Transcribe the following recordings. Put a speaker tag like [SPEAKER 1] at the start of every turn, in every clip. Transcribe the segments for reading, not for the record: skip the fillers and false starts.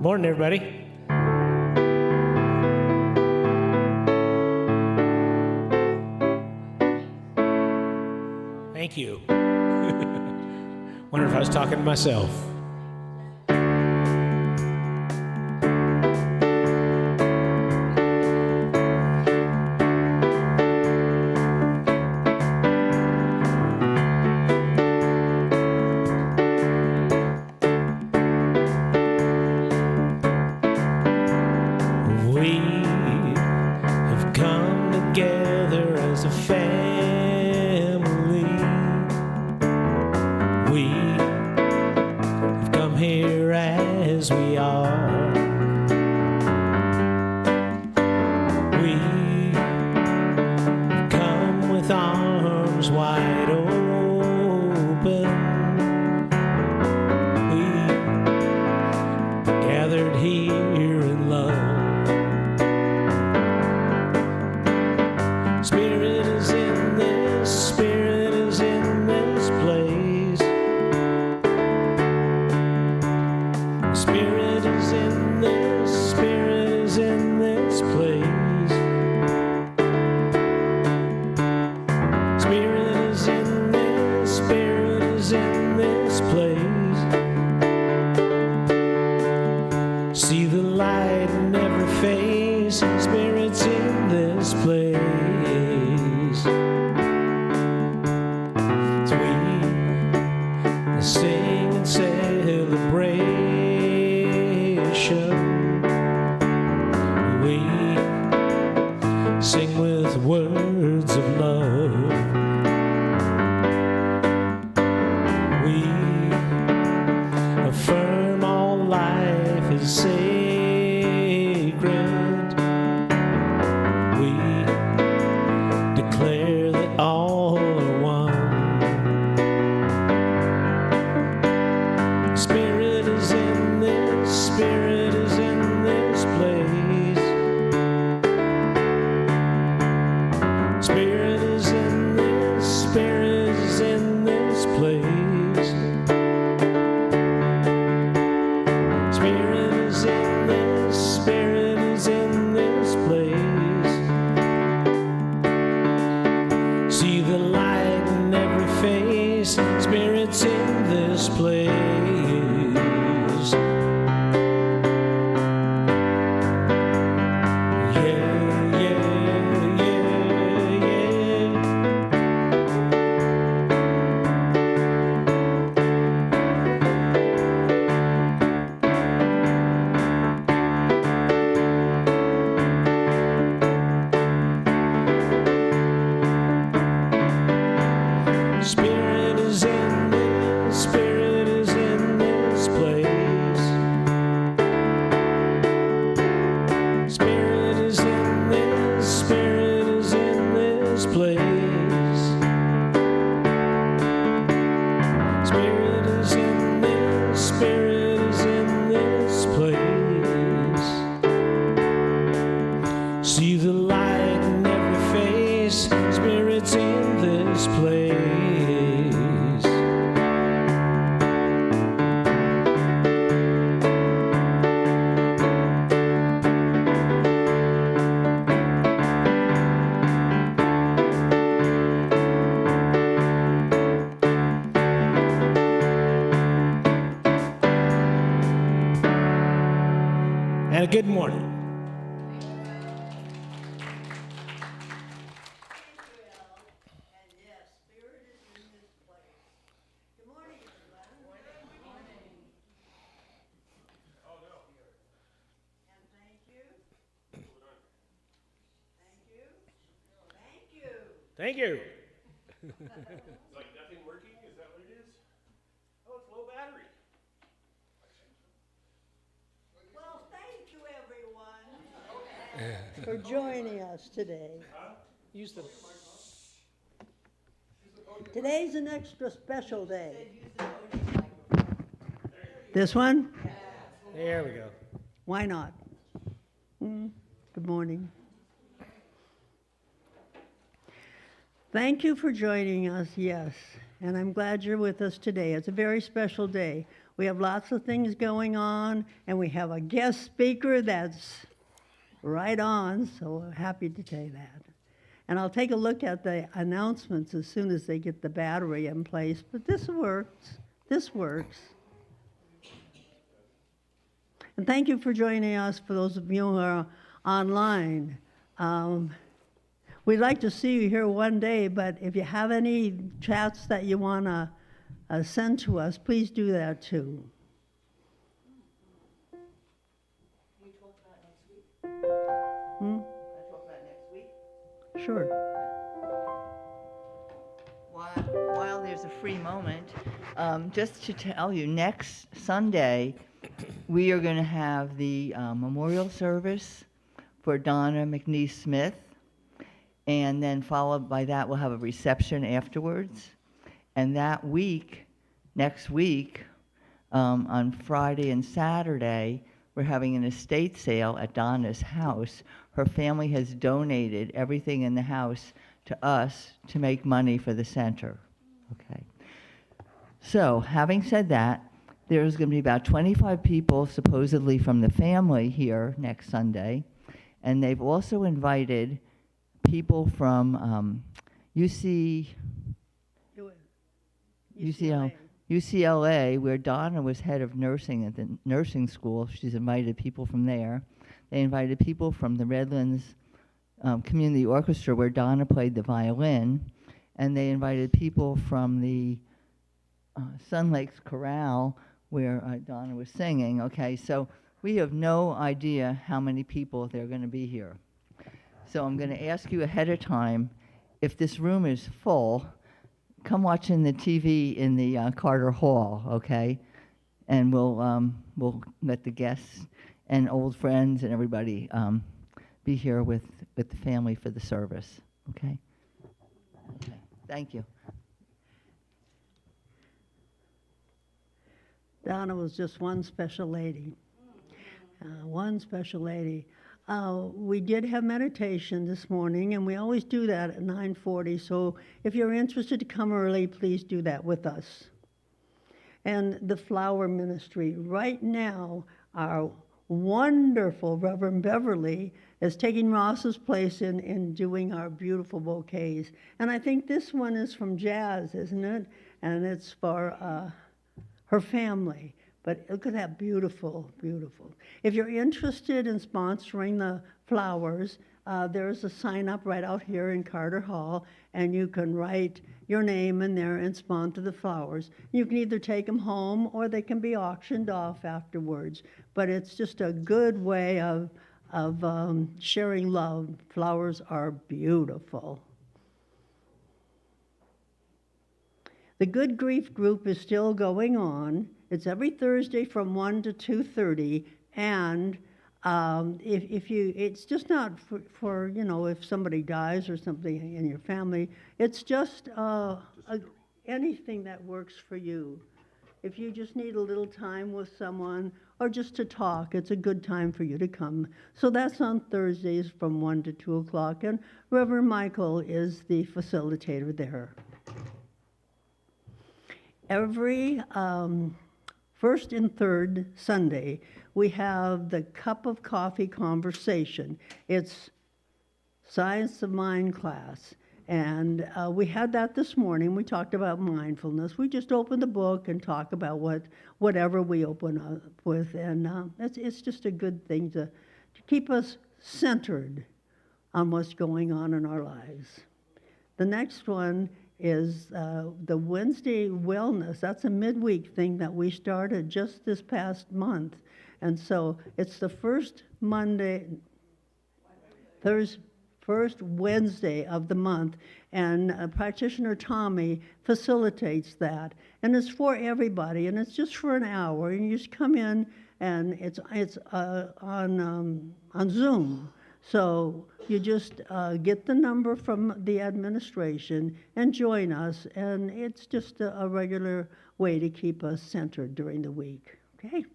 [SPEAKER 1] Morning, everybody. Thank you. Wonder if I was talking to myself. Good morning. Thank you.
[SPEAKER 2] It's like nothing working? Is that what it is? Oh, it's low battery.
[SPEAKER 3] Well, thank you, everyone, for joining us today.
[SPEAKER 1] Use the.
[SPEAKER 3] Today's an extra special day. This one?
[SPEAKER 1] There we go.
[SPEAKER 3] Why not? Good morning. Thank you for joining us, yes, and I'm glad you're with us today. It's a very special day. We have lots of things going on, and we have a guest speaker that's right on, so we're happy to tell you that. And I'll take a look at the announcements as soon as they get the battery in place, but this works. This works. And thank you for joining us, for those of you who are online. We'd like to see you here one day, but if you have any chats that you want to send to us, please do that too.
[SPEAKER 4] Can we talk about next week?
[SPEAKER 3] Hmm?
[SPEAKER 4] Can I talk about next week?
[SPEAKER 3] Sure.
[SPEAKER 4] While there's a free moment, just to tell you, next Sunday, we are going to have the memorial service for Donna McNeese Smith, and then followed by that, we'll have a reception afterwards. And that week, next week, on Friday and Saturday, we're having an estate sale at Donna's house. Her family has donated everything in the house to us to make money for the center. Okay. So, having said that, there's going to be about 25 people supposedly from the family here next Sunday, and they've also invited people from UCLA, where Donna was head of nursing at the nursing school. She's invited people from there. They invited people from the Redlands Community Orchestra, where Donna played the violin, and they invited people from the Sun Lakes Chorale, where Donna was singing. Okay, so we have no idea how many people they're going to be here. So I'm going to ask you ahead of time, if this room is full, come watch in the TV in the Carter Hall, okay? And we'll let the guests and old friends and everybody be here with the family for the service, okay? Okay, thank you.
[SPEAKER 3] Donna was just one special lady. One special lady. We did have meditation this morning, and we always do that at 9:40, so if you're interested to come early, please do that with us. And the flower ministry. Right now, our wonderful Reverend Beverly is taking Ross's place in doing our beautiful bouquets. And I think this one is from Jazz, isn't it? And it's for her family. But look at that, beautiful, beautiful. If you're interested in sponsoring the flowers, there's a sign up right out here in Carter Hall, and you can write your name in there and sponsor the flowers. You can either take them home or they can be auctioned off afterwards. But it's just a good way of sharing love. Flowers are beautiful. The Good Grief group is still going on. It's every Thursday from 1 to 2:30, and it's just not for if somebody dies or something in your family. It's just anything that works for you. If you just need a little time with someone or just to talk, it's a good time for you to come. So that's on Thursdays from 1 to 2 o'clock, and Reverend Michael is the facilitator there. Every first and third Sunday, we have the Cup of Coffee conversation. It's Science of Mind class. And we had that this morning. We talked about mindfulness. We just open the book and talk about whatever we open up with. And it's just a good thing to keep us centered on what's going on in our lives. The next one is the Wednesday Wellness. That's a midweek thing that we started just this past month. And so it's the first first Wednesday of the month, and Practitioner Tommy facilitates that. And it's for everybody, and it's just for an hour, and you just come in, and it's on Zoom. So you just get the number from the administration and join us, and it's just a regular way to keep us centered during the week, okay?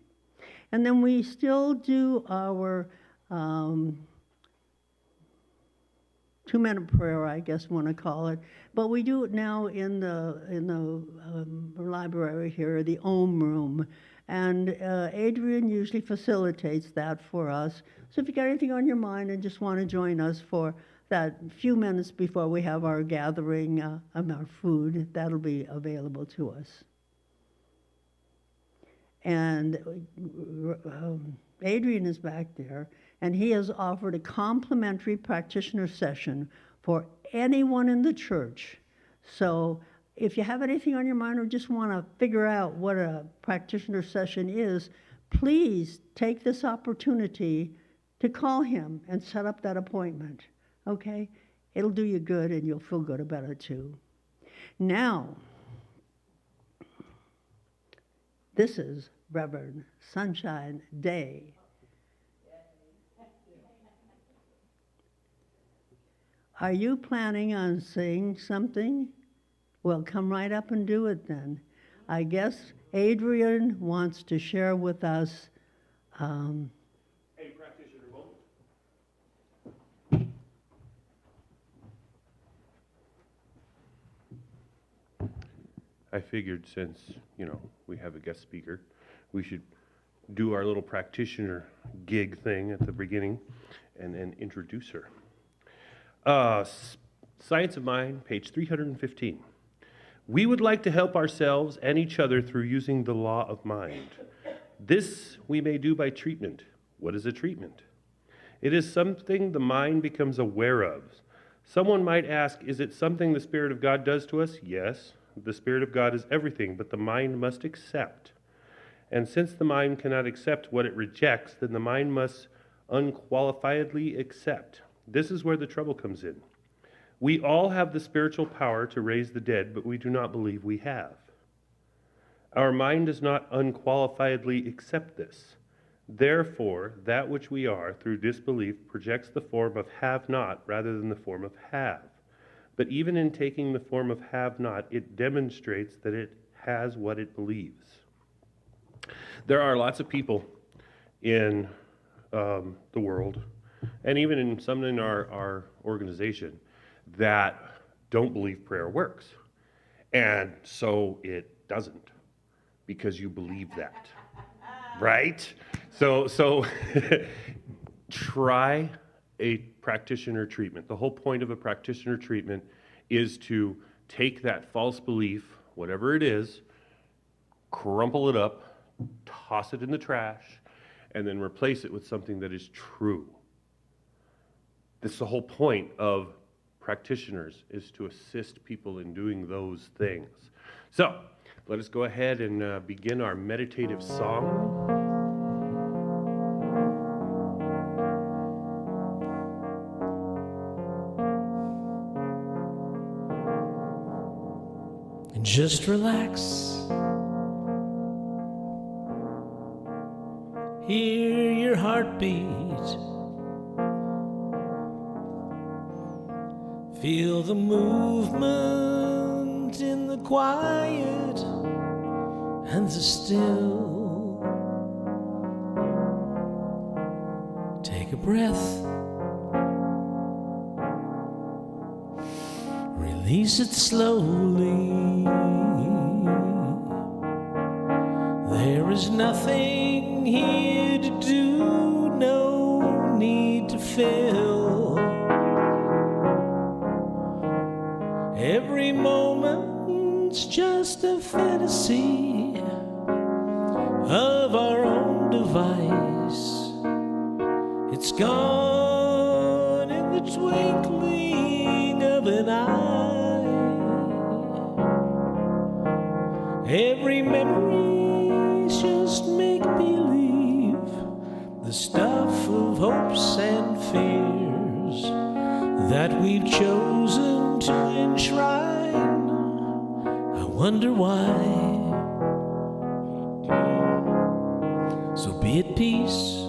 [SPEAKER 3] And then we still do our 2-minute prayer, I guess you want to call it, but we do it now in the library here, the Om room, And Adrian usually facilitates that for us. So if you got anything on your mind and just want to join us for that few minutes before we have our gathering of our food, that'll be available to us. And Adrian is back there, and he has offered a complimentary practitioner session for anyone in the church. So if you have anything on your mind or just want to figure out what a practitioner session is, please take this opportunity to call him and set up that appointment, okay? It'll do you good and you'll feel good about it too. Now, this is Rev.Sunshine Daye. Are you planning on saying something? Well, come right up and do it then. I guess Adrian wants to share with us.
[SPEAKER 2] Hey, practitioner moment. I figured since, we have a guest speaker, we should do our little practitioner gig thing at the beginning and introduce her. Science of Mind, page 315. We would like to help ourselves and each other through using the law of mind. This we may do by treatment. What is a treatment? It is something the mind becomes aware of. Someone might ask, is it something the Spirit of God does to us? Yes, the Spirit of God is everything, but the mind must accept. And since the mind cannot accept what it rejects, then the mind must unqualifiedly accept. This is where the trouble comes in. We all have the spiritual power to raise the dead, but we do not believe we have. Our mind does not unqualifiedly accept this. Therefore, that which we are, through disbelief, projects the form of have not rather than the form of have. But even in taking the form of have not, it demonstrates that it has what it believes. There are lots of people in the world, and even in some in our organization, that don't believe prayer works. And so it doesn't, because you believe that, right? So try a practitioner treatment. The whole point of a practitioner treatment is to take that false belief, whatever it is, crumple it up, toss it in the trash, and then replace it with something that is true. This is the whole point of practitioners, is to assist people in doing those things. So, let us go ahead and begin our meditative song.
[SPEAKER 1] And just relax. Hear your heartbeat. Feel the movement in the quiet and the still. Take a breath. Release it slowly. There is nothing here to do, no need to fill. Every moment's just a fantasy of our own device. It's gone in the twinkling of an eye. Every memory's just make-believe, the stuff of hopes and fears that we've chosen to enshrine. I wonder why. So be at peace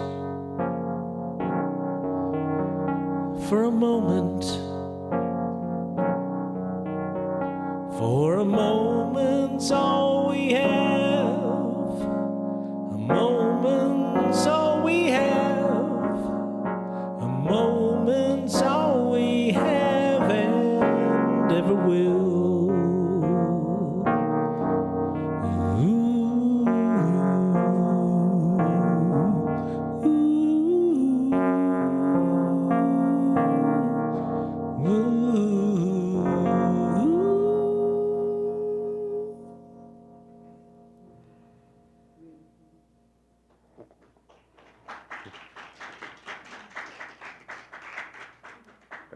[SPEAKER 1] for a moment. For a moment's all we have. A moment's all we have. A moment's all we have and ever will. Ooh.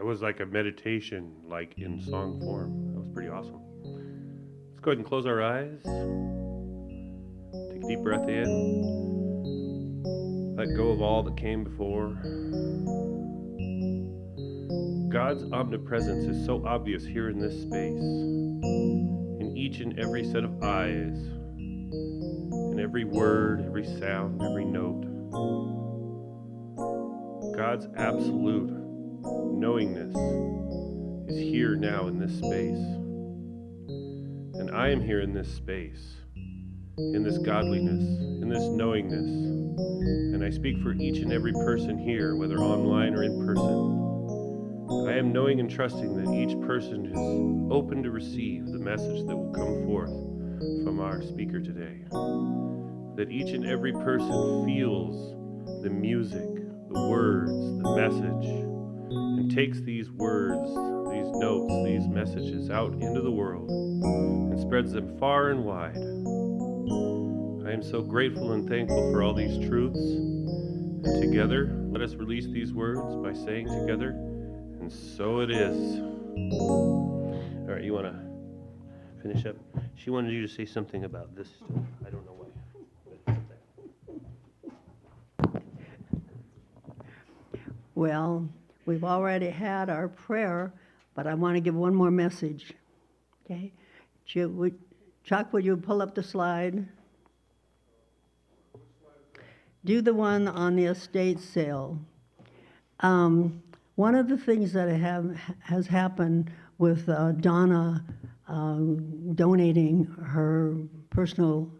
[SPEAKER 2] That was like a meditation, like in song form. That was pretty awesome. Let's go ahead and close our eyes. Take a deep breath in. Let go of all that came before. God's omnipresence is so obvious here in this space, in each and every set of eyes, in every word, every sound, every note. God's absolute knowingness is here now in this space. And I am here in this space, in this godliness, in this knowingness. And I speak for each and every person here, whether online or in person. I am knowing and trusting that each person is open to receive the message that will come forth from our speaker today. That each and every person feels the music, the words, the message, and takes these words, these notes, these messages out into the world and spreads them far and wide. I am so grateful and thankful for all these truths. And together, let us release these words by saying together, and so it is. All right, you want to finish up? She wanted you to say something about this stuff. I don't know why.
[SPEAKER 3] Well, we've already had our prayer, but I want to give one more message. Okay? Chuck, would you pull up the slide? Do the one on the estate sale. One of the things that has happened with Donna donating her personal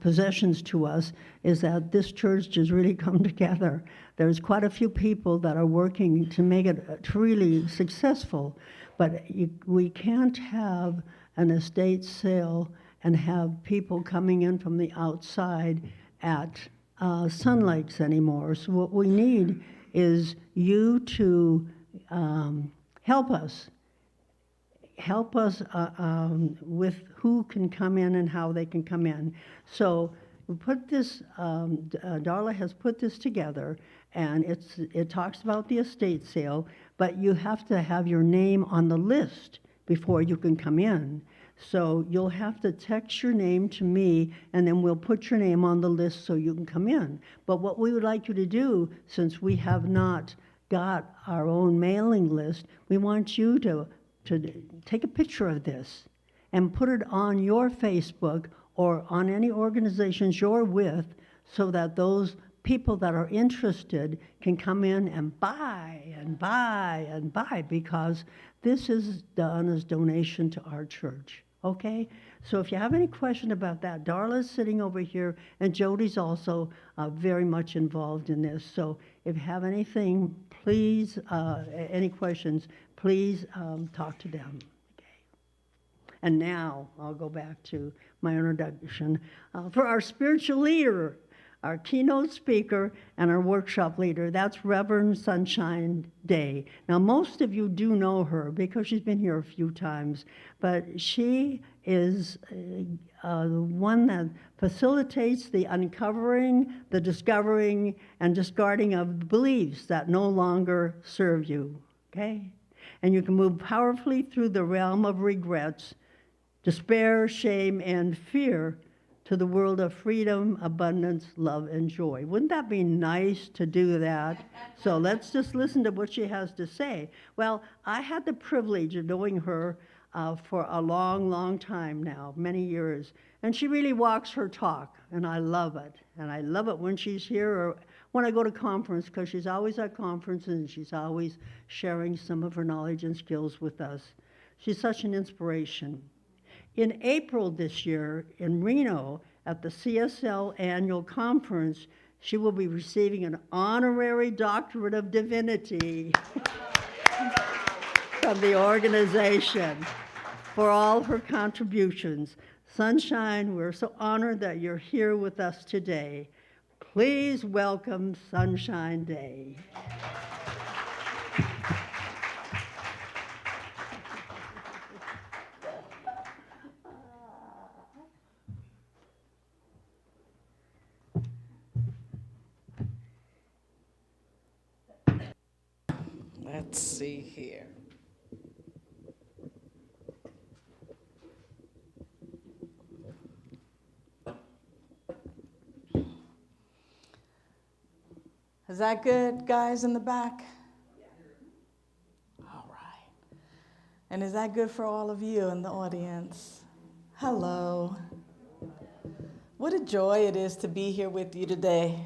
[SPEAKER 3] possessions to us is that this church has really come together. There's quite a few people that are working to make it truly successful, but we can't have an estate sale and have people coming in from the outside at Sun Lakes anymore. So what we need is you to help us with who can come in and how they can come in. So we put this, Darla has put this together, and it talks about the estate sale, but you have to have your name on the list before you can come in. So you'll have to text your name to me, and then we'll put your name on the list so you can come in. But what we would like you to do, since we have not got our own mailing list, we want you to take a picture of this and put it on your Facebook or on any organizations you're with, so that those people that are interested can come in and buy and buy and buy, because this is done as donation to our church. Okay? So if you have any question about that, Darla's sitting over here, and Jody's also very much involved in this. So if you have anything, please, any questions, please talk to them. Okay. And now I'll go back to my introduction. For our spiritual leader, our keynote speaker, and our workshop leader, that's Rev.Sunshine Daye. Now, most of you do know her because she's been here a few times, but she is the one that facilitates the uncovering, the discovering, and discarding of beliefs that no longer serve you, okay? And you can move powerfully through the realm of regrets, despair, shame, and fear to the world of freedom, abundance, love, and joy. Wouldn't that be nice to do that? So let's just listen to what she has to say. Well, I had the privilege of knowing her for a long, long time now, many years. And she really walks her talk, and I love it. And I love it when she's here or when I go to conference, because she's always at conferences and she's always sharing some of her knowledge and skills with us. She's such an inspiration. In April this year in Reno at the CSL annual conference, she will be receiving an honorary doctorate of divinity from the organization for all her contributions. Sunshine, we're so honored that you're here with us today. Please welcome Sunshine Daye.
[SPEAKER 5] Let's see here. Is that good, guys in the back? All right. And is that good for all of you in the audience? Hello. What a joy it is to be here with you today.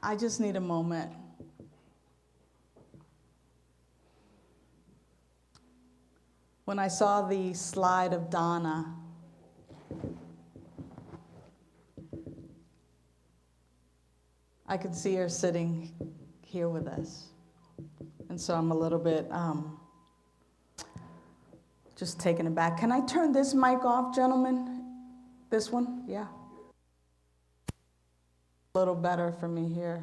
[SPEAKER 5] I just need a moment. When I saw the slide of Donna, I could see her sitting here with us. And so I'm a little bit just taken aback. Can I turn this mic off, gentlemen? This one? Yeah. A little better for me here.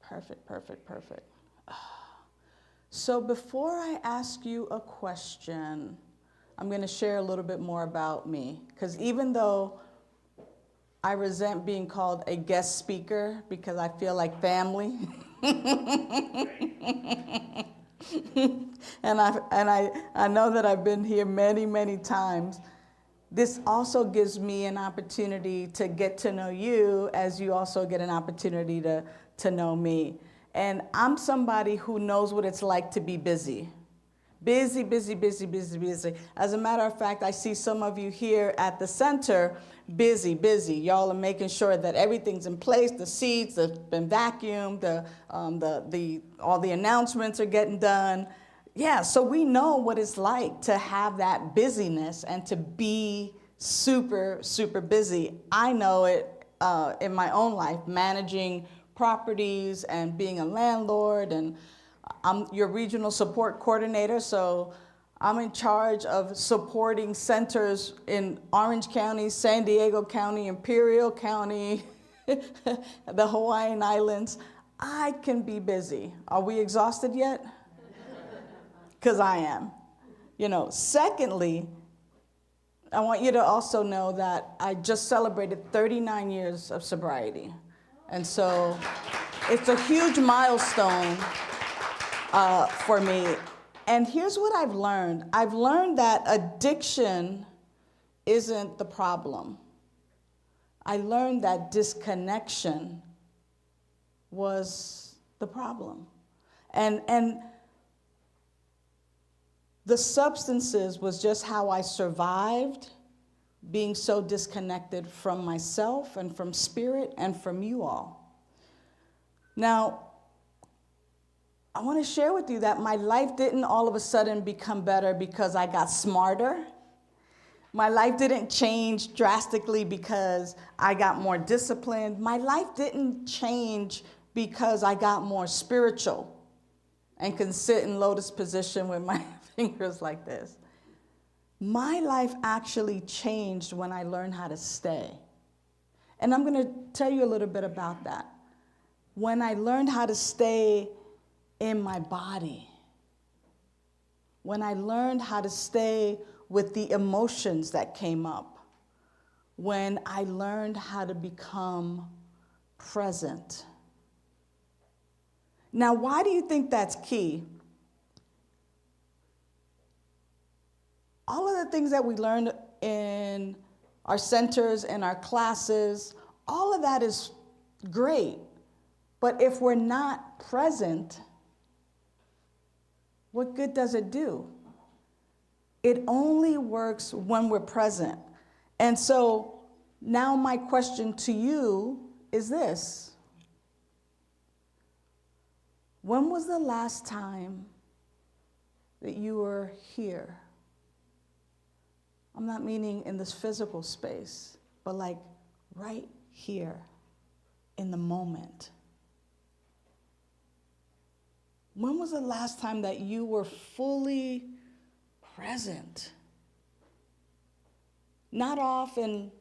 [SPEAKER 5] Perfect, perfect, perfect. So before I ask you a question, I'm going to share a little bit more about me. Because even though I resent being called a guest speaker because I feel like family, and I know that I've been here many, many times, this also gives me an opportunity to get to know you as you also get an opportunity to know me. And I'm somebody who knows what it's like to be busy. Busy, busy, busy, busy, busy. As a matter of fact, I see some of you here at the center, busy, busy. Y'all are making sure that everything's in place, the seats have been vacuumed, all the announcements are getting done. Yeah, so we know what it's like to have that busyness and to be super, super busy. I know it in my own life, managing properties and being a landlord, and I'm your regional support coordinator, so I'm in charge of supporting centers in Orange County, San Diego County, Imperial County, the Hawaiian Islands. I can be busy. Are we exhausted yet? Because I am. Secondly, I want you to also know that I just celebrated 39 years of sobriety. And so it's a huge milestone for me. And here's what I've learned. I've learned that addiction isn't the problem. I learned that disconnection was the problem. And the substances was just how I survived being so disconnected from myself and from spirit and from you all. Now, I want to share with you that my life didn't all of a sudden become better because I got smarter. My life didn't change drastically because I got more disciplined. My life didn't change because I got more spiritual and can sit in lotus position with my fingers like this. My life actually changed when I learned how to stay. And I'm going to tell you a little bit about that. When I learned how to stay in my body, when I learned how to stay with the emotions that came up, when I learned how to become present. Now, why do you think that's key? All of the things that we learned in our centers and our classes, all of that is great. But if we're not present, what good does it do? It only works when we're present. And so now my question to you is this. When was the last time that you were here? I'm not meaning in this physical space, but like right here in the moment. When was the last time that you were fully present? Not often,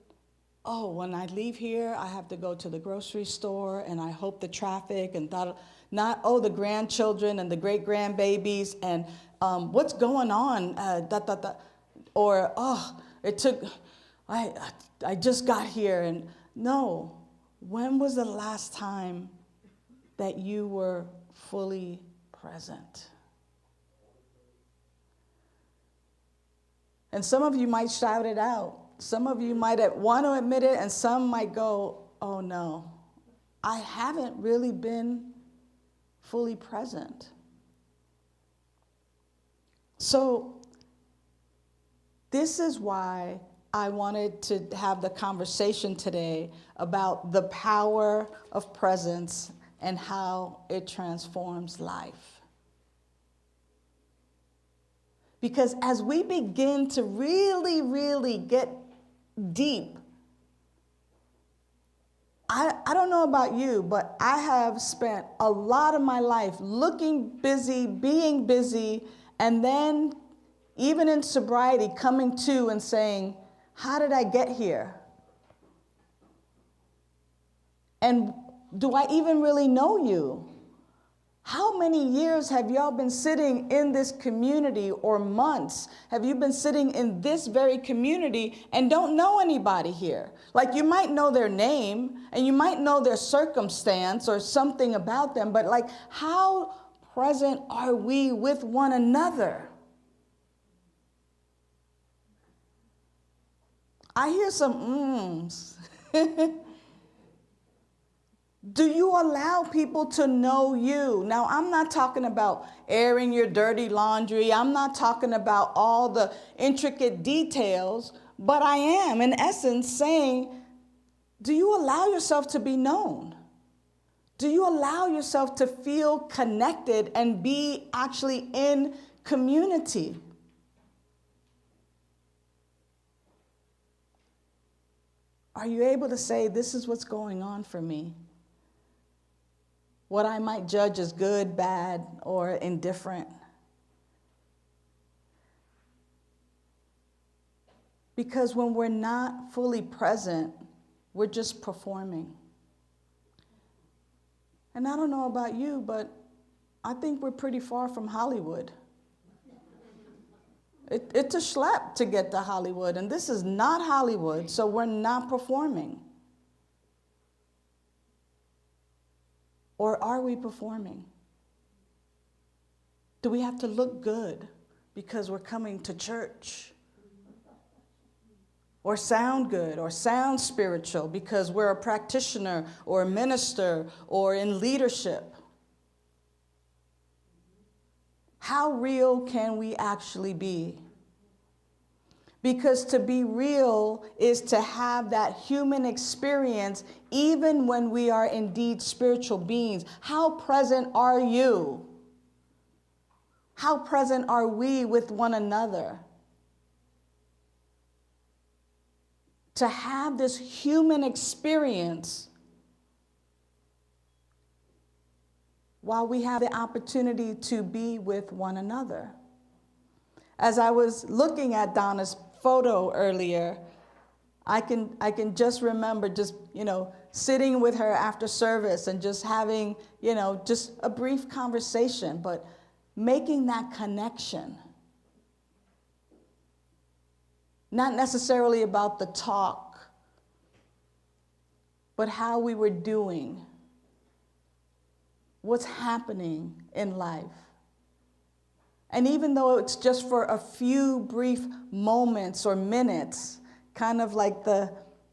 [SPEAKER 5] when I leave here, I have to go to the grocery store and I hope the traffic and not, the grandchildren and the great-grandbabies and what's going on, or, I just got here. And no, when was the last time that you were fully present. And some of you might shout it out. Some of you might want to admit it, and some might go, oh no, I haven't really been fully present. So this is why I wanted to have the conversation today about the power of presence and how it transforms life. Because as we begin to really, really get deep, I don't know about you, but I have spent a lot of my life looking busy, being busy, and then even in sobriety coming to and saying, how did I get here? And do I even really know you? How many years have y'all been sitting in this community, or months have you been sitting in this very community and don't know anybody here? Like, you might know their name and you might know their circumstance or something about them, but like, how present are we with one another? I hear some ums. Do you allow people to know you? Now, I'm not talking about airing your dirty laundry. I'm not talking about all the intricate details, but I am, in essence, saying, do you allow yourself to be known? Do you allow yourself to feel connected and be actually in community? Are you able to say, this is what's going on for me? What I might judge as good, bad, or indifferent. Because when we're not fully present, we're just performing. And I don't know about you, but I think we're pretty far from Hollywood. It's a schlep to get to Hollywood, and this is not Hollywood, so we're not performing. Or are we performing? Do we have to look good because we're coming to church? Or sound good, or sound spiritual because we're a practitioner or a minister or in leadership? How real can we actually be? Because to be real is to have that human experience even when we are indeed spiritual beings. How present are you? How present are we with one another? To have this human experience while we have the opportunity to be with one another. As I was looking at Donna's photo earlier, I can just remember sitting with her after service and just having, just a brief conversation, but making that connection. Not necessarily about the talk, but how we were doing, what's happening in life. And even though it's just for a few brief moments or minutes, kind of like the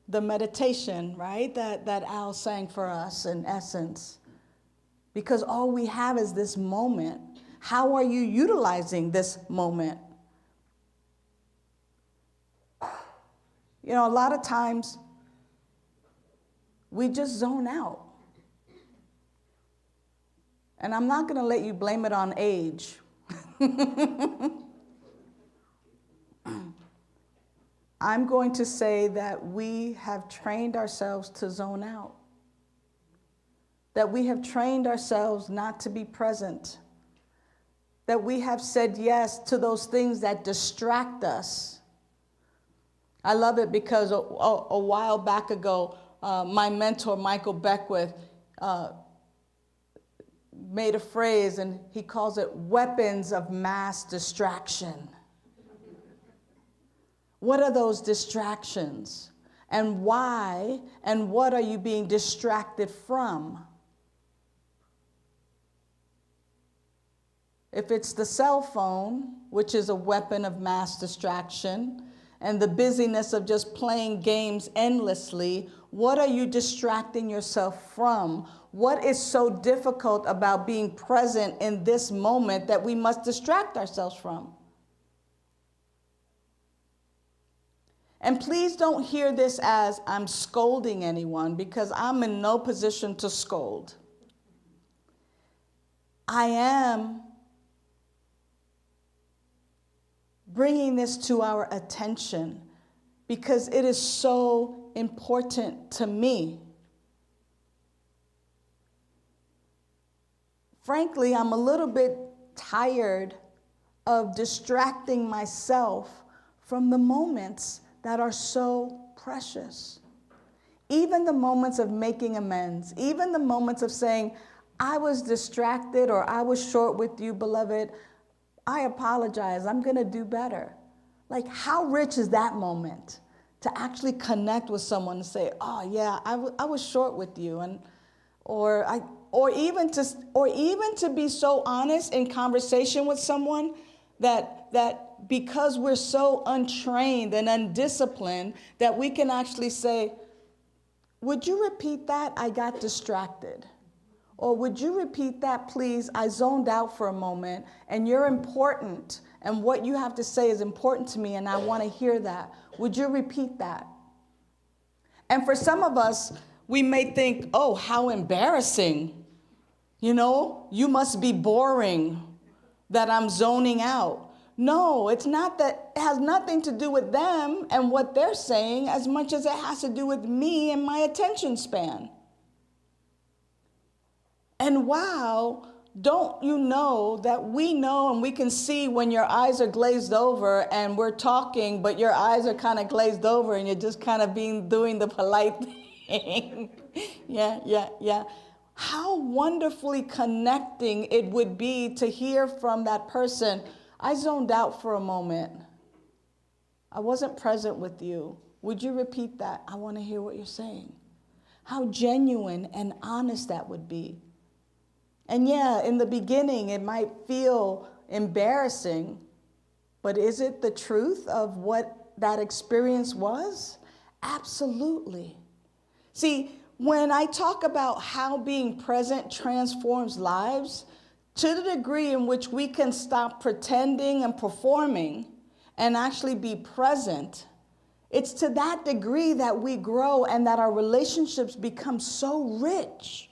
[SPEAKER 5] meditation, right, that Al sang for us in essence, because all we have is this moment. How are you utilizing this moment? A lot of times we just zone out. And I'm not going to let you blame it on age. I'm going to say that we have trained ourselves to zone out. That we have trained ourselves not to be present. That we have said yes to those things that distract us. I love it because a while back ago, my mentor, Michael Beckwith, made a phrase, and he calls it weapons of mass distraction. What are those distractions? And why? And what are you being distracted from? if it's the cell phone, which is a weapon of mass distraction, and the busyness of just playing games endlessly, what are you distracting yourself from? What is so difficult about being present in this moment that we must distract ourselves from? And please don't hear this as I'm scolding anyone, because I'm in no position to scold. I am bringing this to our attention because it is so important to me. Frankly, I'm a little bit tired of distracting myself from the moments that are so precious. Even the moments of making amends, even the moments of saying, I was distracted or I was short with you, beloved. I apologize. I'm going to do better. Like, how rich is that moment to actually connect with someone and say, oh, yeah, I was short with you. And, or even to be so honest in conversation with someone that because we're so untrained and undisciplined that we can actually say, would you repeat that? I got distracted. Or would you repeat that, please? I zoned out for a moment, and you're important, and what you have to say is important to me, and I want to hear that. Would you repeat that? And for some of us, we may think, oh, how embarrassing. You know, you must be boring that I'm zoning out. No, it's not that. It has nothing to do with them and what they're saying as much as it has to do with me and my attention span. And wow, don't you know that we know and we can see when your eyes are glazed over and we're talking, but your eyes are kind of glazed over and you're just kind of doing the polite thing. Yeah. How wonderfully connecting it would be to hear from that person, I zoned out for a moment. I wasn't present with you. Would you repeat that? I want to hear what you're saying. How genuine and honest that would be. And yeah, in the beginning, it might feel embarrassing, but is it the truth of what that experience was? Absolutely. See, when I talk about how being present transforms lives, to the degree in which we can stop pretending and performing and actually be present, it's to that degree that we grow and that our relationships become so rich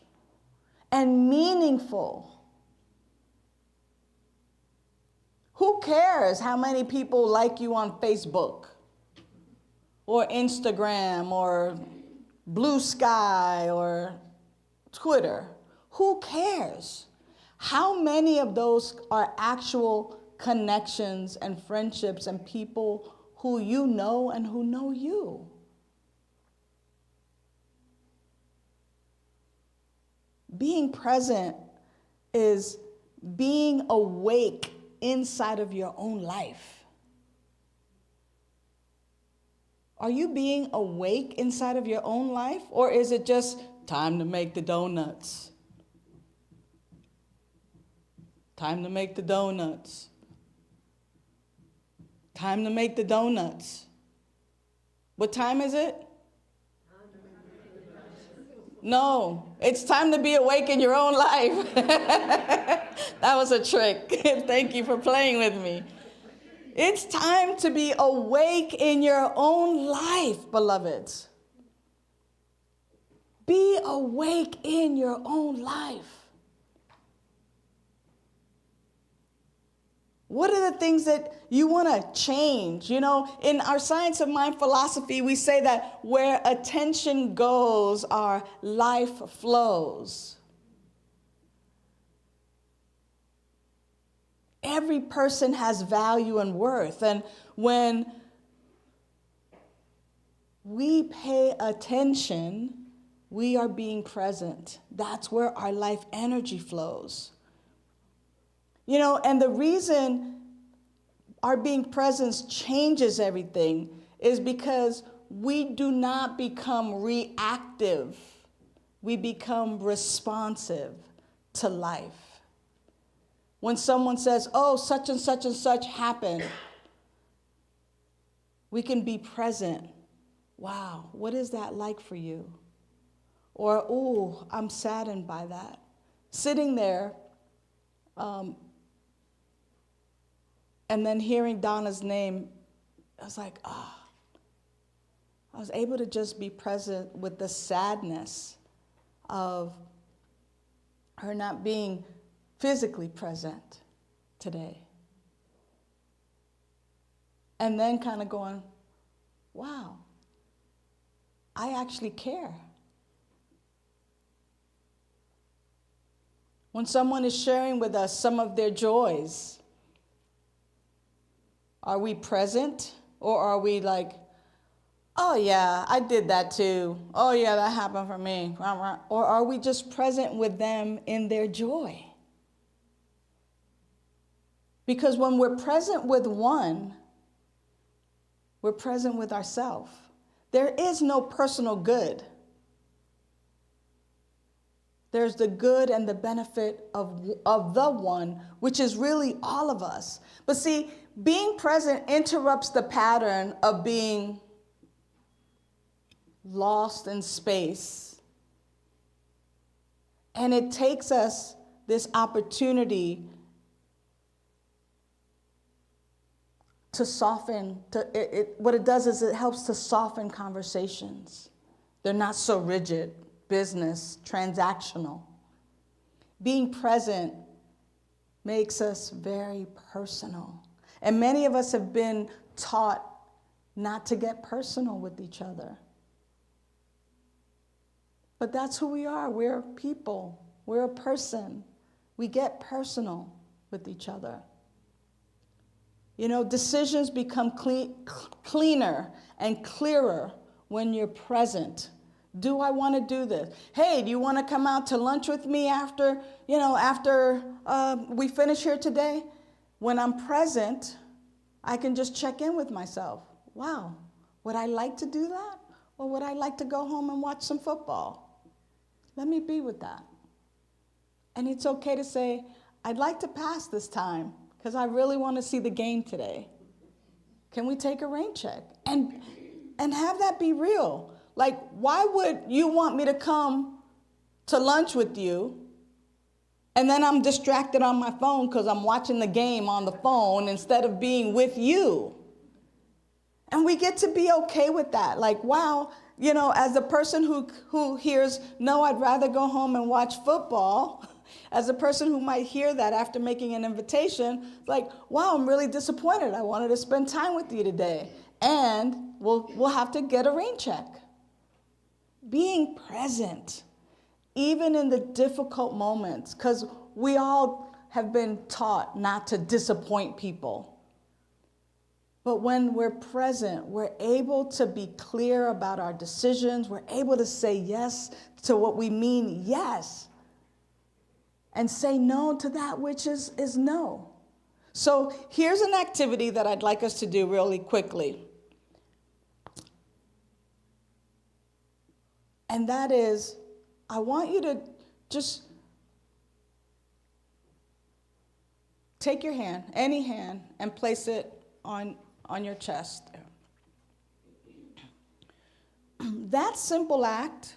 [SPEAKER 5] and meaningful. Who cares how many people like you on Facebook or Instagram or Blue Sky or Twitter? Who cares? How many of those are actual connections and friendships and people who you know and who know you? Being present is being awake inside of your own life. Are you being awake inside of your own life? Or is it just time to make the donuts? Time to make the donuts. Time to make the donuts. What time is it? No, it's time to be awake in your own life. That was a trick. Thank you for playing with me. It's time to be awake in your own life, beloveds. Be awake in your own life. What are the things that you want to change? You know, in our Science of Mind philosophy, we say that where attention goes, our life flows. Every person has value and worth. And when we pay attention, we are being present. That's where our life energy flows. You know, and the reason our being present changes everything is because we do not become reactive. We become responsive to life. When someone says, oh, such and such happened, we can be present. Wow, what is that like for you? Or, oh, I'm saddened by that. Sitting there, and then hearing Donna's name, I was like, ah. I was able to just be present with the sadness of her not being physically present today. And then kind of going, wow, I actually care. When someone is sharing with us some of their joys, are we present, or are we like, oh yeah, I did that too. Oh yeah, that happened for me. Or are we just present with them in their joy? Because when we're present with one, we're present with ourselves. There is no personal good. There's the good and the benefit of the one, which is really all of us. But see, being present interrupts the pattern of being lost in space. And it takes us this opportunity to soften. What it does is it helps to soften conversations. They're not so rigid, business, transactional. Being present makes us very personal. And many of us have been taught not to get personal with each other. But that's who we are. We're people. We're a person. We get personal with each other. You know, decisions become cleaner and clearer when you're present. Do I want to do this? Hey, do you want to come out to lunch with me after we finish here today? When I'm present, I can just check in with myself. Wow, would I like to do that? Or would I like to go home and watch some football? Let me be with that. And it's okay to say, I'd like to pass this time because I really want to see the game today. Can we take a rain check? And have that be real. Like, why would you want me to come to lunch with you and then I'm distracted on my phone because I'm watching the game on the phone instead of being with you? And we get to be okay with that. Like, wow, you know, as a person who hears, no, I'd rather go home and watch football, as a person who might hear that after making an invitation, like, wow, I'm really disappointed. I wanted to spend time with you today. And we'll have to get a rain check. Being present, even in the difficult moments, because we all have been taught not to disappoint people. But when we're present, we're able to be clear about our decisions. We're able to say yes to what we mean yes, and say no to that which is no. So here's an activity that I'd like us to do really quickly. And that is, I want you to just take your hand, any hand, and place it on your chest. That simple act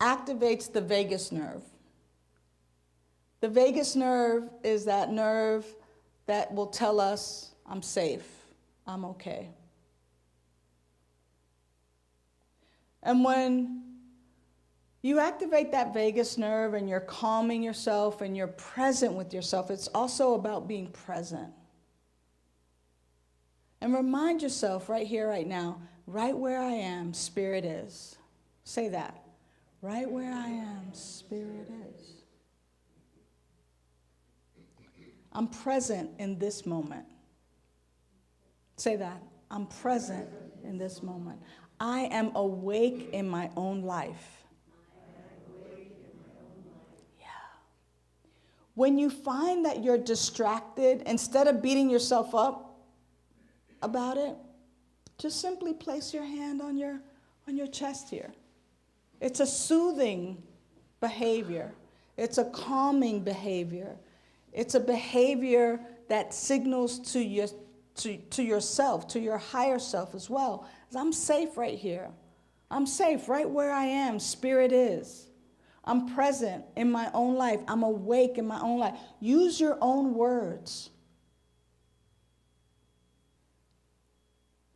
[SPEAKER 5] activates the vagus nerve. The vagus nerve is that nerve that will tell us, I'm safe, I'm okay. And when you activate that vagus nerve and you're calming yourself and you're present with yourself, it's also about being present. And remind yourself right here, right now, right where I am, Spirit is. Say that. Right where I am, Spirit is. I'm present in this moment. Say that. I'm present in this moment. I am awake in my own life. Yeah. When you find that you're distracted, instead of beating yourself up about it, just simply place your hand on your chest here. It's a soothing behavior. It's a calming behavior. It's a behavior that signals to yourself, to your higher self as well. I'm safe right here. I'm safe right where I am. Spirit is. I'm present in my own life. I'm awake in my own life. Use your own words.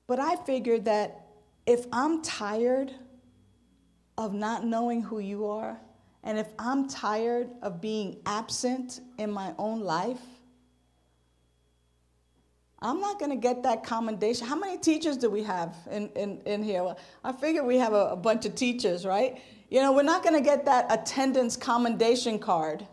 [SPEAKER 5] But I figured that if I'm tired of not knowing who you are, and if I'm tired of being absent in my own life, I'm not going to get that commendation. How many teachers do we have in here? Well, I figure we have a bunch of teachers, right? You know, we're not going to get that attendance commendation card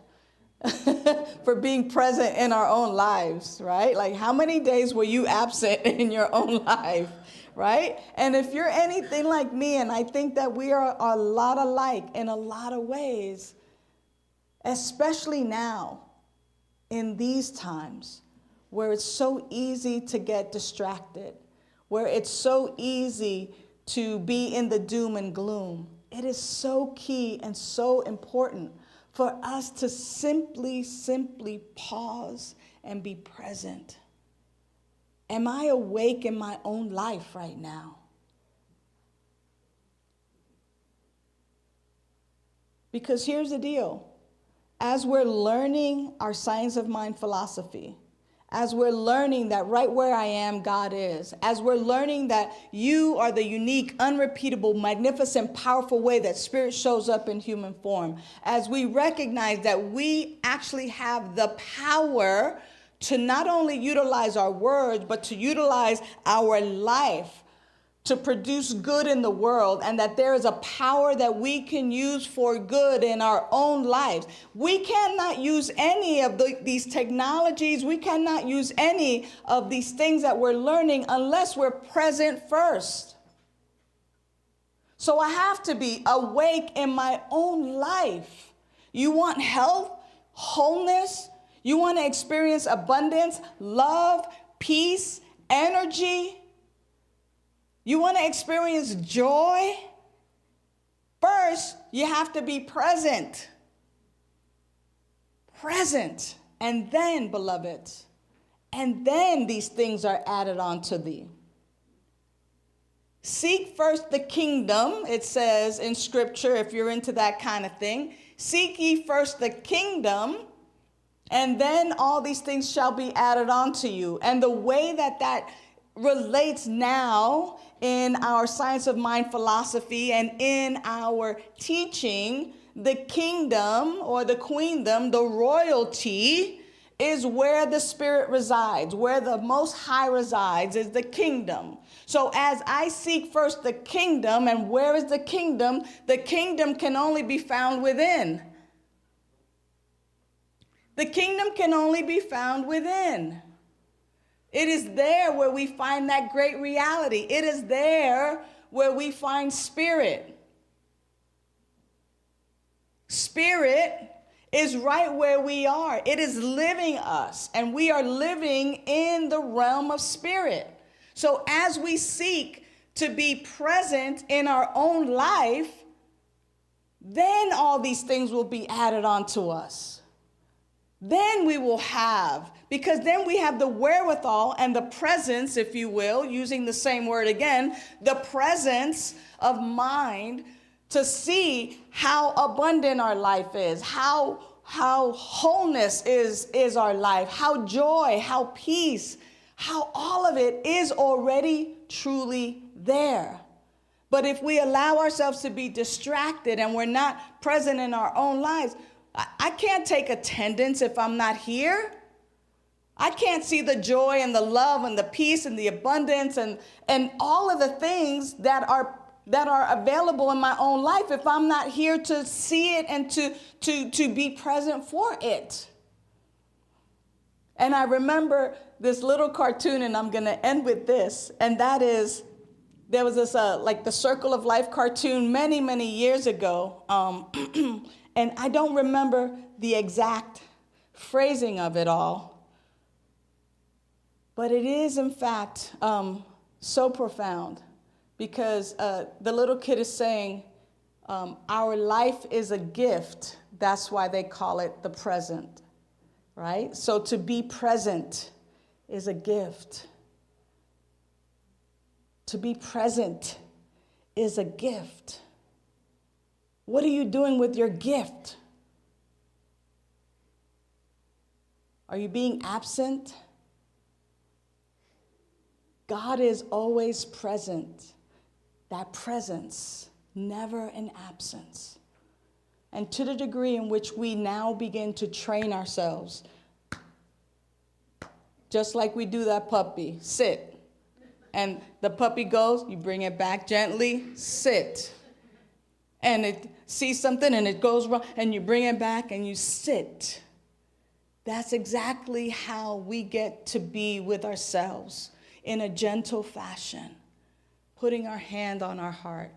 [SPEAKER 5] for being present in our own lives, right? Like, how many days were you absent in your own life, right? And if you're anything like me, and I think that we are a lot alike in a lot of ways, especially now in these times, where it's so easy to get distracted, where it's so easy to be in the doom and gloom. It is so key and so important for us to simply pause and be present. Am I awake in my own life right now? Because here's the deal. As we're learning our science of mind philosophy, as we're learning that right where I am, God is, as we're learning that you are the unique, unrepeatable, magnificent, powerful way that Spirit shows up in human form, as we recognize that we actually have the power to not only utilize our words, but to utilize our life to produce good in the world, and that there is a power that we can use for good in our own lives. We cannot use any of these technologies. We cannot use any of these things that we're learning unless we're present first. So I have to be awake in my own life. You want health, wholeness? You want to experience abundance, love, peace, energy? You want to experience joy? First, you have to be present. Present. And then, beloved, and then these things are added onto thee. Seek first the kingdom, it says in Scripture, if you're into that kind of thing. Seek ye first the kingdom, and then all these things shall be added onto you. And the way that relates now in our science of mind philosophy and in our teaching, the kingdom or the queendom, the royalty, is where the Spirit resides, where the Most High resides is the kingdom. So as I seek first the kingdom, and where is the kingdom? The kingdom can only be found within. The kingdom can only be found within. It is there where we find that great reality. It is there where we find Spirit. Spirit is right where we are. It is living us, and we are living in the realm of Spirit. So as we seek to be present in our own life, then all these things will be added onto us. Then we will have, because then we have the wherewithal and the presence, if you will, using the same word again, the presence of mind to see how abundant our life is, how wholeness is our life, how joy, how peace, how all of it is already truly there. But if we allow ourselves to be distracted and we're not present in our own lives, I can't take attendance if I'm not here. I can't see the joy and the love and the peace and the abundance and all of the things that are available in my own life if I'm not here to see it and to be present for it. And I remember this little cartoon, and I'm going to end with this, and that is, there was this like the Circle of Life cartoon many, many years ago. And I don't remember the exact phrasing of it all, but it is, in fact, so profound, because the little kid is saying, Our life is a gift. That's why they call it the present, right? So to be present is a gift. To be present is a gift. What are you doing with your gift? Are you being absent? God is always present. That presence, never an absence. And to the degree in which we now begin to train ourselves, just like we do that puppy, sit. And the puppy goes, you bring it back gently, sit. And it sees something and it goes wrong, and you bring it back and you sit. That's exactly how we get to be with ourselves, in a gentle fashion, putting our hand on our heart.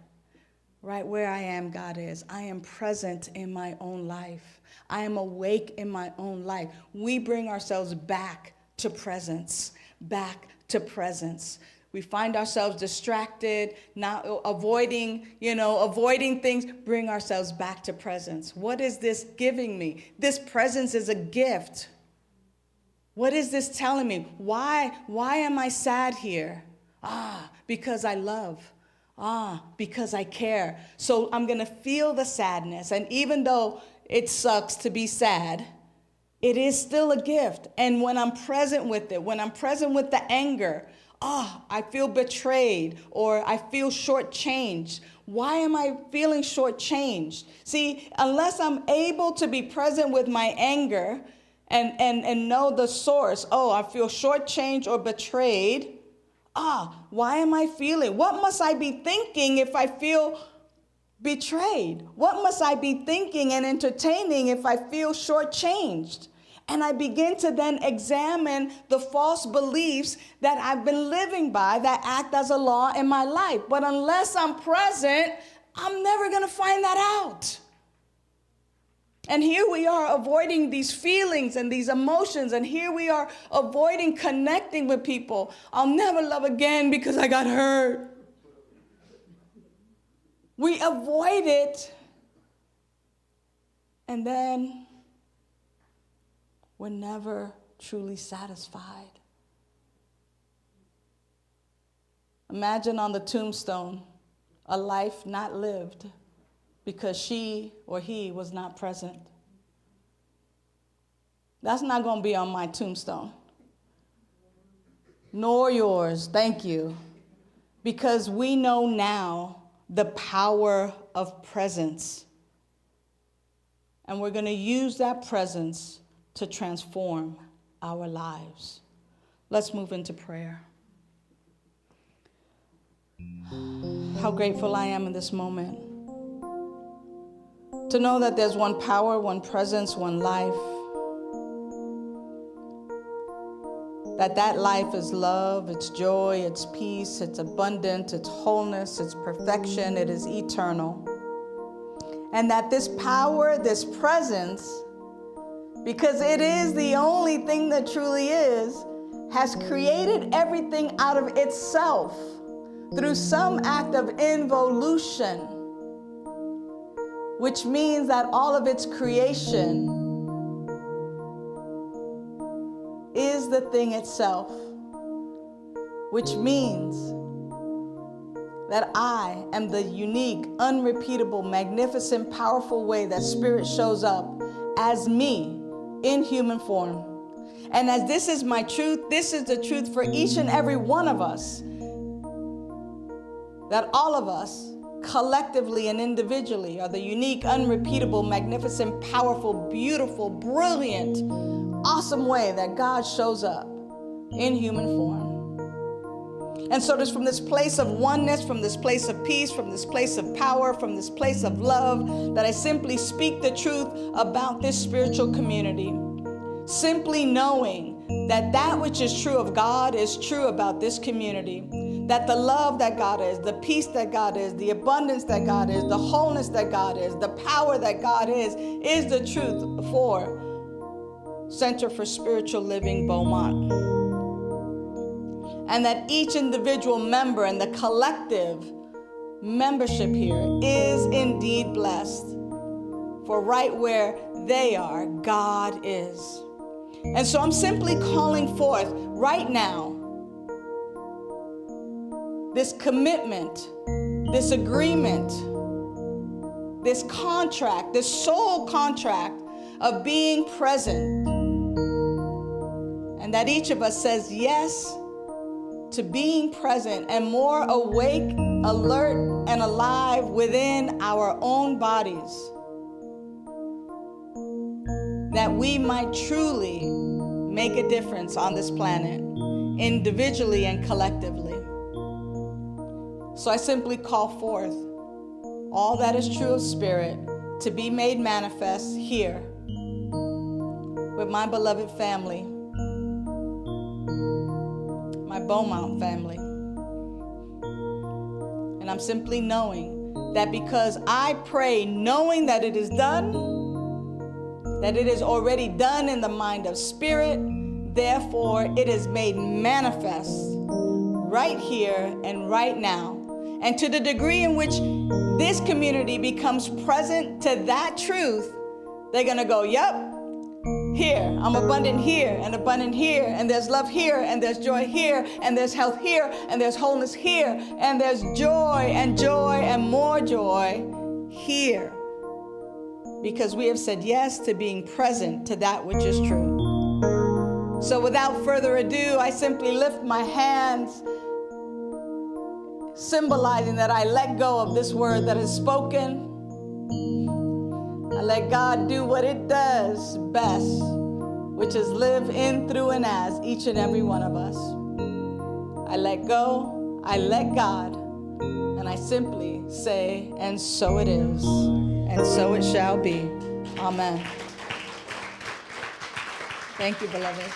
[SPEAKER 5] Right where I am, God is. I am present in my own life. I am awake in my own life. We bring ourselves back to presence, back to presence. We find ourselves distracted, not avoiding things, bring ourselves back to presence. What is this giving me? This presence is a gift. What is this telling me? Why am I sad here? Because I love. Because I care. So I'm going to feel the sadness. And even though it sucks to be sad, it is still a gift. And when I'm present with it, when I'm present with the anger, I feel betrayed or I feel shortchanged. Why am I feeling shortchanged? See, unless I'm able to be present with my anger and know the source, I feel shortchanged or betrayed. Why am I feeling? What must I be thinking if I feel betrayed? What must I be thinking and entertaining if I feel shortchanged? And I begin to then examine the false beliefs that I've been living by that act as a law in my life. But unless I'm present, I'm never going to find that out. And here we are avoiding these feelings and these emotions. And here we are avoiding connecting with people. I'll never love again because I got hurt. We avoid it. And then we're never truly satisfied. Imagine on the tombstone, a life not lived because she or he was not present. That's not going to be on my tombstone. Nor yours, thank you. Because we know now the power of presence. And we're going to use that presence to transform our lives. Let's move into prayer. How grateful I am in this moment to know that there's one power, one presence, one life. That life is love, it's joy, it's peace, it's abundant, it's wholeness, it's perfection, it is eternal. And that this power, this presence, because it is the only thing that truly is, has created everything out of itself through some act of involution, which means that all of its creation is the thing itself, which means that I am the unique, unrepeatable, magnificent, powerful way that Spirit shows up as me in human form. And as this is my truth, this is the truth for each and every one of us, that all of us, collectively and individually, are the unique, unrepeatable, magnificent, powerful, beautiful, brilliant, awesome way that God shows up in human form. And so just from this place of oneness, from this place of peace, from this place of power, from this place of love, that I simply speak the truth about this spiritual community. Simply knowing that that which is true of God is true about this community. That the love that God is, the peace that God is, the abundance that God is, the wholeness that God is, the power that God is the truth for Center for Spiritual Living Beaumont. And that each individual member and the collective membership here is indeed blessed. For right where they are, God is. And so I'm simply calling forth right now this commitment, this agreement, this contract, this soul contract of being present. And that each of us says yes to being present and more awake, alert, and alive within our own bodies, that we might truly make a difference on this planet, individually and collectively. So I simply call forth all that is true of spirit to be made manifest here with my beloved family, my Beaumont family. And I'm simply knowing that because I pray knowing that it is done, that it is already done in the mind of spirit, therefore it is made manifest right here and right now. And to the degree in which this community becomes present to that truth, they're gonna go, yep, here, I'm abundant here, and there's love here, and there's joy here, and there's health here, and there's wholeness here, and there's joy and more joy here. Because we have said yes to being present to that which is true. So without further ado, I simply lift my hands, symbolizing that I let go of this word that is spoken. I let God do what it does best, which is live in, through, and as each and every one of us. I let go, I let God, and I simply say, and so it is, and so it shall be. Amen. Thank you, beloved.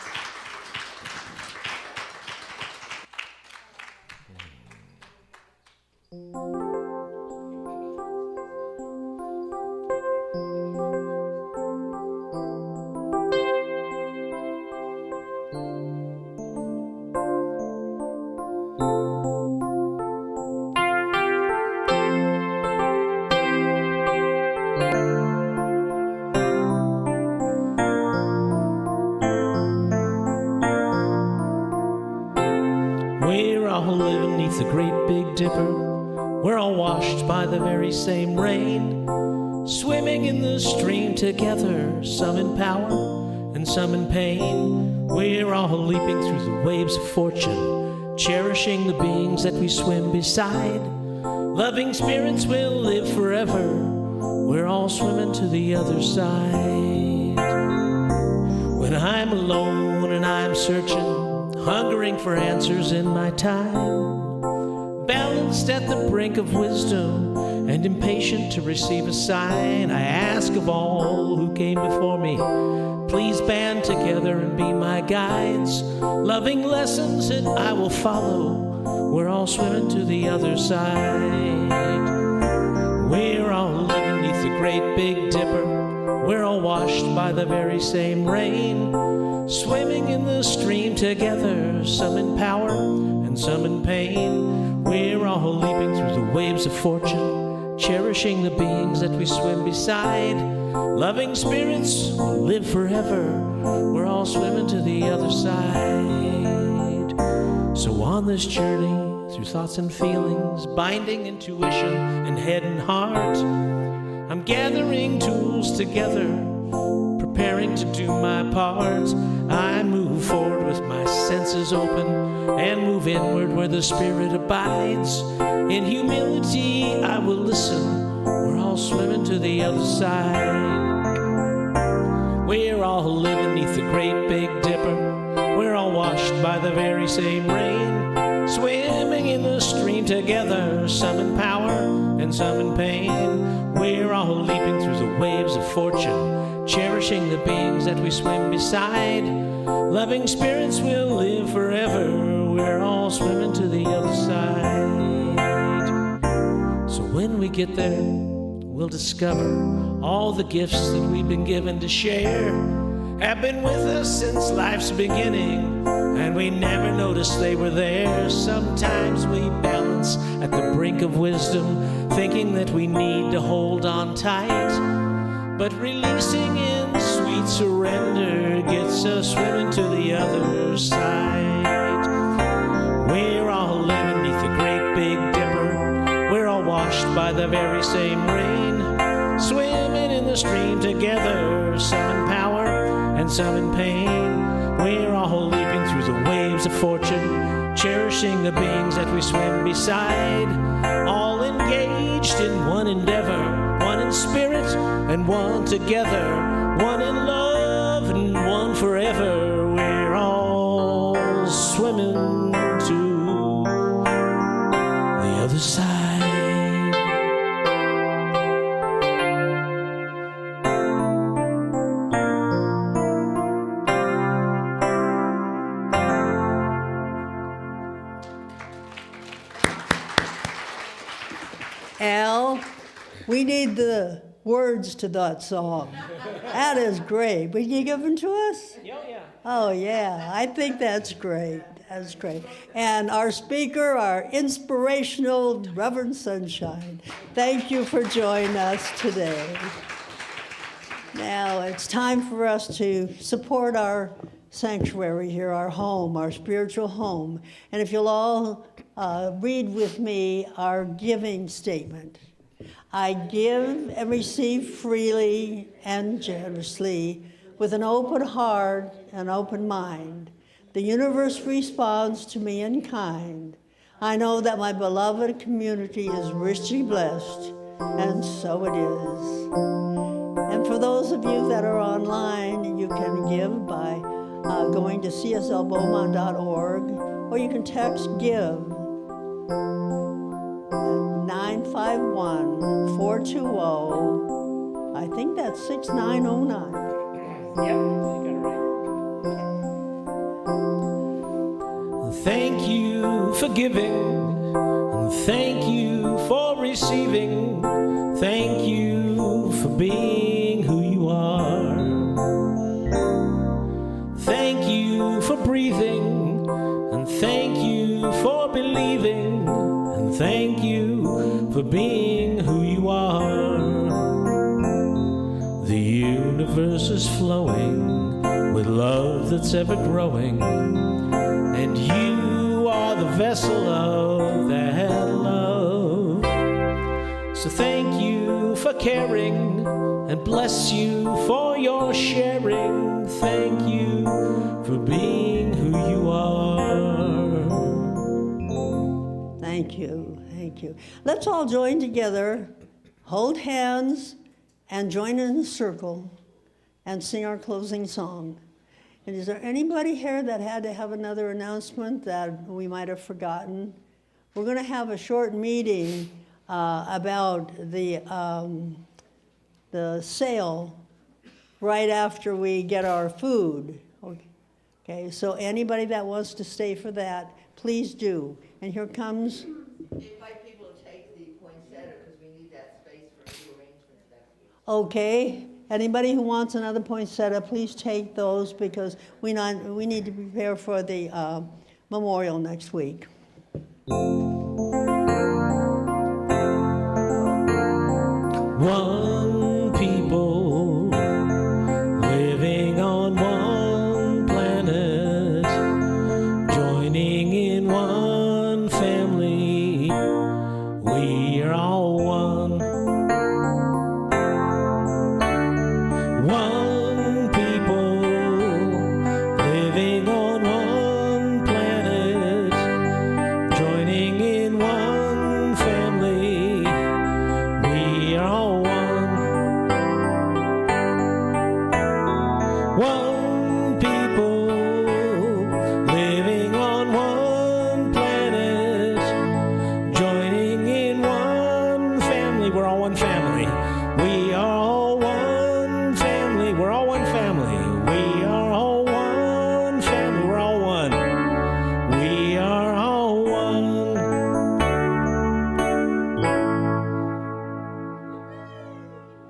[SPEAKER 1] We're all living neath the great big dipper. We're all washed by the very same rain, swimming in the stream together, some in power and some in pain. We're all leaping through the waves of fortune, cherishing the beings that we swim beside. Loving spirits will live forever. We're all swimming to the other side. When I'm alone and I'm searching, hungering for answers in my time, balanced at the brink of wisdom and impatient to receive a sign, I ask of all who came before me, please band together and be my guides, loving lessons that I will follow. We're all swimming to the other side. We're all living neath the great big dipper. We're all washed by the very same rain, swimming in the stream together, some in power and some in pain. We're all leaping through the waves of fortune, cherishing the beings that we swim beside. Loving spirits will live forever. We're all swimming to the other side. So on this journey through thoughts and feelings, binding intuition and head and heart, I'm gathering tools together, preparing to do my part. I move forward with my senses open and move inward where the Spirit abides. In humility I will listen. We're all swimming to the other side. We're all living neath the great big dipper. We're all washed by the very same rain, swimming in the stream together, some in power and some in pain. We're all leaping through the waves of fortune, cherishing the beings that we swim beside. Loving spirits will live forever. We're all swimming to the other side. So when we get there, we'll discover all the gifts that we've been given to share have been with us since life's beginning, and we never noticed they were there. Sometimes we balance at the brink of wisdom, thinking that we need to hold on tight. But releasing in sweet surrender gets us swimming to the other side. We're all living beneath the great Big Dipper. We're all washed by the very same rain, swimming in the stream together, some in power and some in pain. We're all leaping through the waves of fortune, cherishing the beings that we swim beside, all engaged in one endeavor, one in spirit and one together, one in love and one forever. We're all swimming to the other side.
[SPEAKER 3] Al, we need the words to that song. That is great. Will you give them to us? Oh, yeah. I think that's great. That's great. And our speaker, our inspirational Rev.Sunshine, thank you for joining us today. Now it's time for us to support our sanctuary here, our home, our spiritual home. And if you'll all read with me our giving statement. I give and receive freely and generously with an open heart and open mind. The universe responds to me in kind. I know that my beloved community is richly blessed, and so it is. And for those of you that are online, you can give by going to cslbeaumont.org, or you can text GIVE 951-420, I think that's 6909.
[SPEAKER 1] Yep, you got it right. Thank you for giving, and thank you for receiving. Thank you for being who you are. Thank you for breathing, and thank you for believing, and thank you for being who you are. The universe is flowing with love that's ever growing, and you are the vessel of that love. So thank you for caring, and bless you for your sharing. Thank you for being who you are.
[SPEAKER 3] Thank you, thank you. Let's all join together, hold hands, and join in a circle and sing our closing song. And is there anybody here that had to have another announcement that we might have forgotten? We're going to have a short meeting about the sale right after we get our food. Okay, so anybody that wants to stay for that, please do. And here comes.
[SPEAKER 4] Invite people to take the poinsettia because we need that space for a few arrangements next week.
[SPEAKER 3] Okay, anybody who wants another poinsettia, please take those because we need to prepare for the memorial next week.